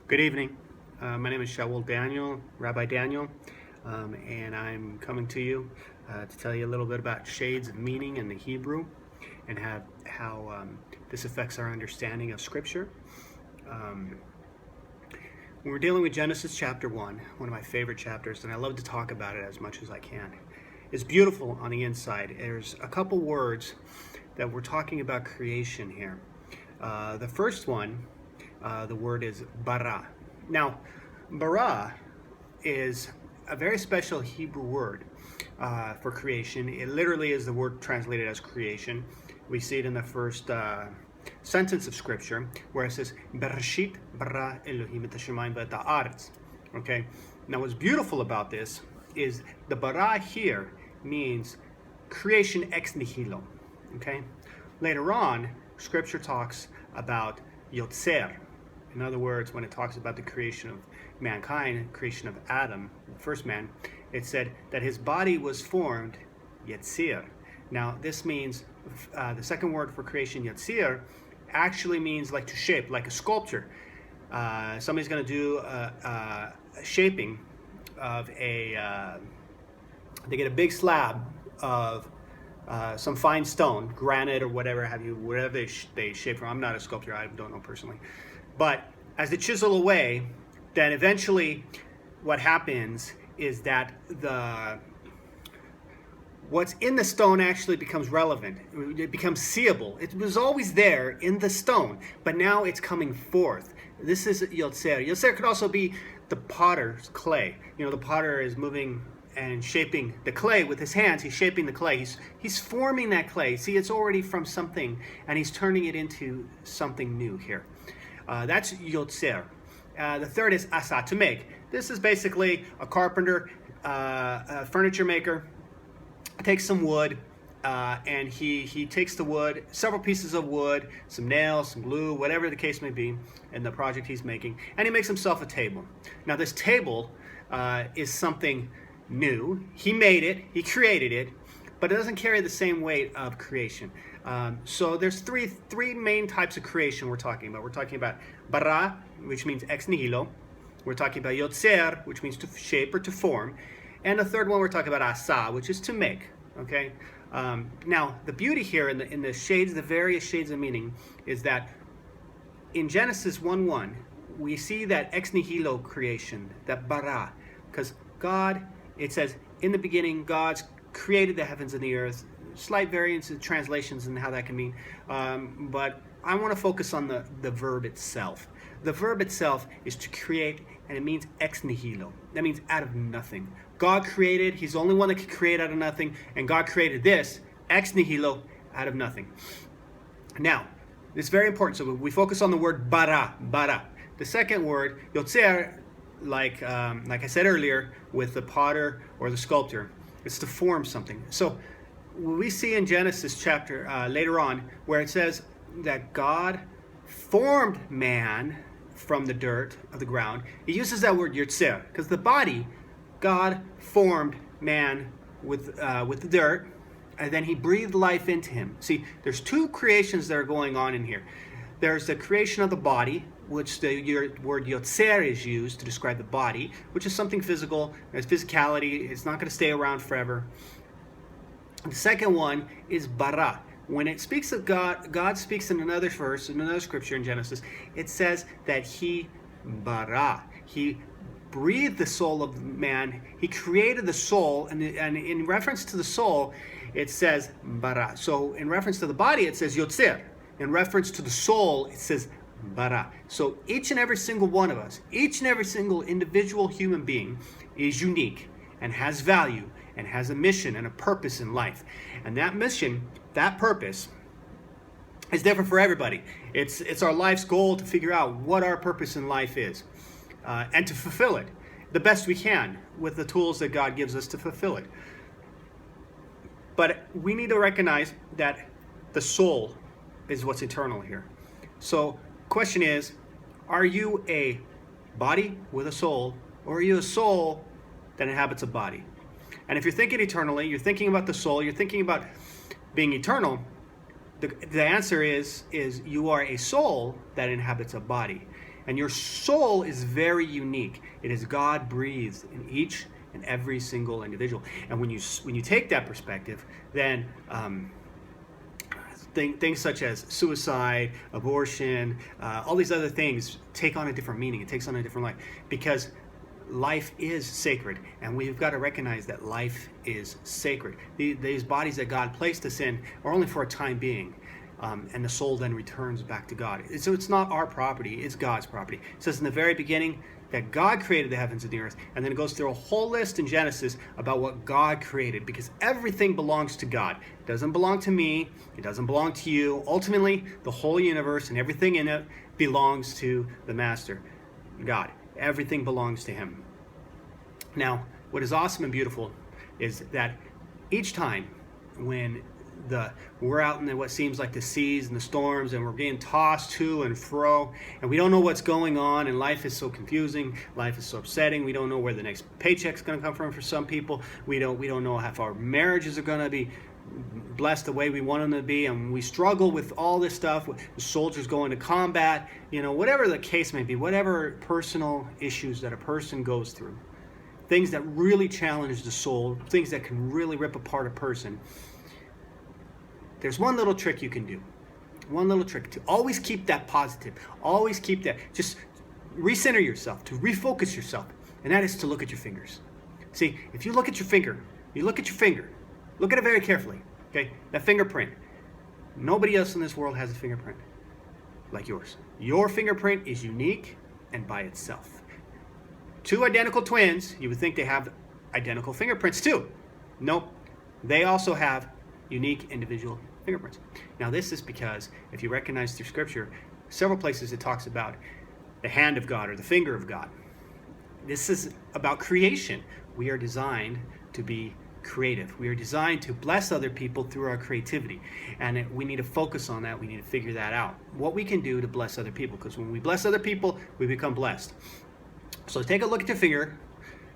Good evening. My name is Danyiel, Rabbi Danyiel, and I'm coming to you to tell you a little bit about shades of meaning in the Hebrew and how this affects our understanding of Scripture. We're dealing with Genesis chapter 1, one of my favorite chapters, and I love to talk about it as much as I can. It's beautiful on the inside. There's a couple words that we're talking about creation here. The first one, the word is Bara. Now, Bara is a very special Hebrew word for creation. It literally is the word translated as creation. We see it in the first sentence of Scripture where it says, Bereshit bara Elohim et hashamayim v'et haaretz. Okay? Now, what's beautiful about this is the Bara here means creation ex-Nihilo. Okay? Later on, Scripture talks about Yetzer. In other words, when it talks about the creation of mankind, creation of Adam, the first man, it said that his body was formed Yetzer. Now, this means, the second word for creation, Yetzer, actually means like to shape, like a sculpture. Somebody's going to do a shaping of they get a big slab of some fine stone, granite or whatever they shape from. I'm not a sculptor, I don't know personally. But as they chisel away, then eventually what happens is that what's in the stone actually becomes relevant. It becomes seeable. It was always there in the stone, but now it's coming forth. This is Yetzer. Yetzer could also be the potter's clay. You know, the potter is moving and shaping the clay with his hands. He's shaping the clay. He's forming that clay. See, it's already from something, and he's turning it into something new here. That's Yetzer. The third is Asah, to make. This is basically a carpenter, a furniture maker, takes some wood, and he takes the wood, several pieces of wood, some nails, some glue, whatever the case may be, in the project he's making, and he makes himself a table. Now, this table is something new. He made it, he created it, but it doesn't carry the same weight of creation. So there's three main types of creation we're talking about. We're talking about Bara, which means ex-Nihilo. We're talking about Yetzer, which means to shape or to form. And the third one we're talking about Asah, which is to make. Okay. Now the beauty here in the shades, the various shades of meaning, is that in Genesis 1:1 we see that ex-Nihilo creation, that Bara, because God, it says in the beginning God's created the heavens and the earth. Slight variance in translations and how that can mean, but I want to focus on the verb itself. The verb itself is to create, and it means ex nihilo. That means out of nothing. God created, he's the only one that can create out of nothing, and God created this, ex nihilo, out of nothing. Now, this is very important, so we focus on the word bara. The second word, Yetzer, like I said earlier, with the potter or the sculptor, it's to form something. So we see in Genesis chapter later on where it says that God formed man from the dirt of the ground. It uses that word Yetzer because the body, God formed man with the dirt, and then he breathed life into him. See, there's two creations that are going on in here. There's the creation of the body, which the word Yetzer is used to describe the body, which is something physical. There's physicality. It's not going to stay around forever. The second one is Bara. When it speaks of God, God speaks in another verse, in another scripture in Genesis, it says that he Bara. He breathed the soul of man. He created the soul, and in reference to the soul, it says Bara. So in reference to the body, it says Yetzer. In reference to the soul, it says Bara. So each and every single one of us, each and every single individual human being is unique and has value and has a mission and a purpose in life. And that mission, that purpose, is different for everybody. It's our life's goal to figure out what our purpose in life is and to fulfill it the best we can with the tools that God gives us to fulfill it. But we need to recognize that the soul is what's eternal here. So question is, are you a body with a soul, or are you a soul that inhabits a body? And if you're thinking eternally, you're thinking about the soul, you're thinking about being eternal, the answer is you are a soul that inhabits a body. And your soul is very unique. It is God breathed in each and every single individual. And when you take that perspective, then things such as suicide, abortion, all these other things take on a different meaning. It takes on a different life, because life is sacred, and we've got to recognize that life is sacred. These bodies that God placed us in are only for a time being, and the soul then returns back to God. So it's not our property, it's God's property. It says in the very beginning that God created the heavens and the earth, and then it goes through a whole list in Genesis about what God created, because everything belongs to God. It doesn't belong to me, it doesn't belong to you. Ultimately, the whole universe and everything in it belongs to the Master, God. Everything belongs to Him. Now, what is awesome and beautiful is that each time when we're out in what seems like the seas and the storms, and we're being tossed to and fro, and we don't know what's going on, and life is so confusing, life is so upsetting, we don't know where the next paycheck's going to come from for some people, we don't know if our marriages are going to be blessed the way we want them to be, and we struggle with all this stuff, with the soldiers going to combat, whatever the case may be, whatever personal issues that a person goes through, things that really challenge the soul, things that can really rip apart a person. There's one little trick you can do. One little trick to always keep that positive. Always keep that. Just recenter yourself, to refocus yourself. And that is to look at your fingers. See, if you look at your finger, look at it very carefully. Okay? That fingerprint. Nobody else in this world has a fingerprint like yours. Your fingerprint is unique and by itself. Two identical twins, you would think they have identical fingerprints too. Nope. They also have unique individual fingerprints. Now, this is because if you recognize through Scripture, several places it talks about the hand of God or the finger of God. This is about creation. We are designed to be creative. We are designed to bless other people through our creativity. And we need to focus on that. We need to figure that out. What we can do to bless other people. Because when we bless other people, we become blessed. So take a look at your finger.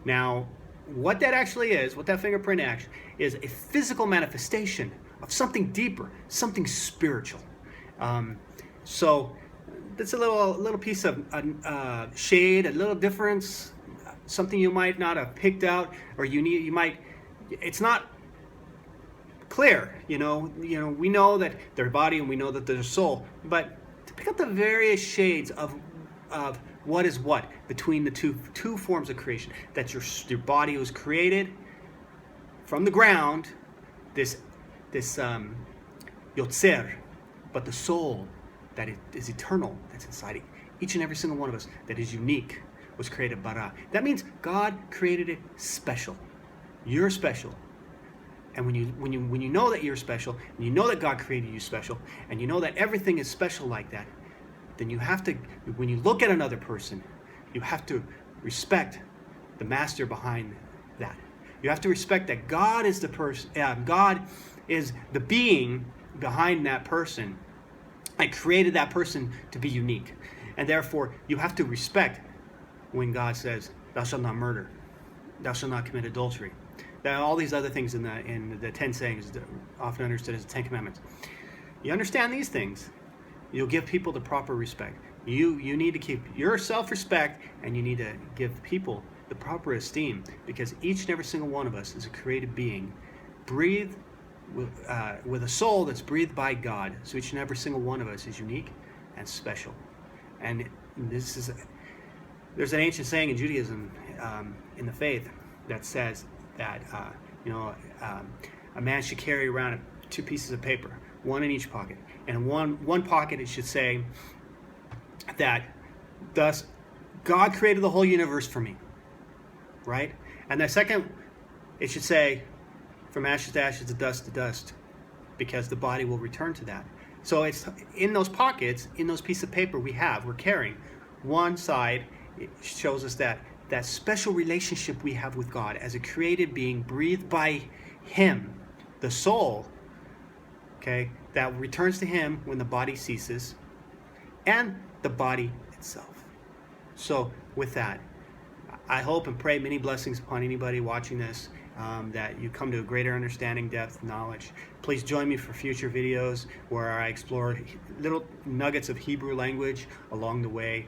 Now, what that actually is, what that fingerprint actually is, a physical manifestation of something deeper, something spiritual. So that's a little piece of shade, a little difference, something you might not have picked out, or it's not clear. We know that their body and we know that there's a soul, but to pick up the various shades of what is what between the two forms of creation, that your body was created from the ground, this Yetzer, but the soul that is eternal, that's inside each and every single one of us, that is unique, was created Bara. That means God created it special. You're special. And when you know that you're special, and you know that God created you special, and you know that everything is special like that, then you have to, when you look at another person, you have to respect the master behind that. You have to respect that God is the person, God is the being behind that person and created that person to be unique. And therefore, you have to respect when God says, "Thou shalt not murder, thou shalt not commit adultery." There are all these other things in the 10 sayings, often understood as the 10 Commandments. You understand these things, you'll give people the proper respect. You need to keep your self-respect, and you need to give people the proper esteem, because each and every single one of us is a created being, breathed with a soul that's breathed by God. So each and every single one of us is unique and special. And there's an ancient saying in Judaism, in the faith, that says that a man should carry around 2 pieces of paper, one in each pocket. And in one pocket it should say that, thus God created the whole universe for me, right? And the second, it should say, from ashes to ashes, to dust, because the body will return to that. So it's in those pockets, in those pieces of paper we're carrying. One side, it shows us that special relationship we have with God as a created being, breathed by Him, the soul, okay, that returns to Him when the body ceases, and the body itself. So with that, I hope and pray many blessings upon anybody watching this, that you come to a greater understanding, depth, knowledge. Please join me for future videos where I explore little nuggets of Hebrew language along the way.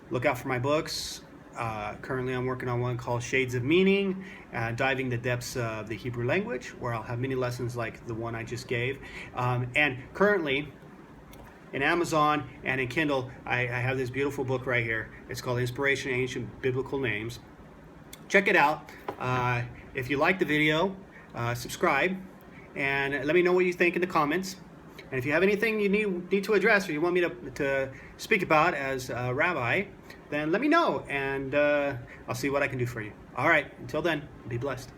Look out for my books. Currently I'm working on one called Shades of Meaning, diving the depths of the Hebrew language, where I'll have many lessons like the one I just gave. And currently, in Amazon and in Kindle, I have this beautiful book right here. It's called Inspiration in Ancient Biblical Names. Check it out. If you like the video, subscribe, and let me know what you think in the comments. And if you have anything you need to address or you want me to speak about as a rabbi, then let me know, and I'll see what I can do for you. All right, until then, be blessed.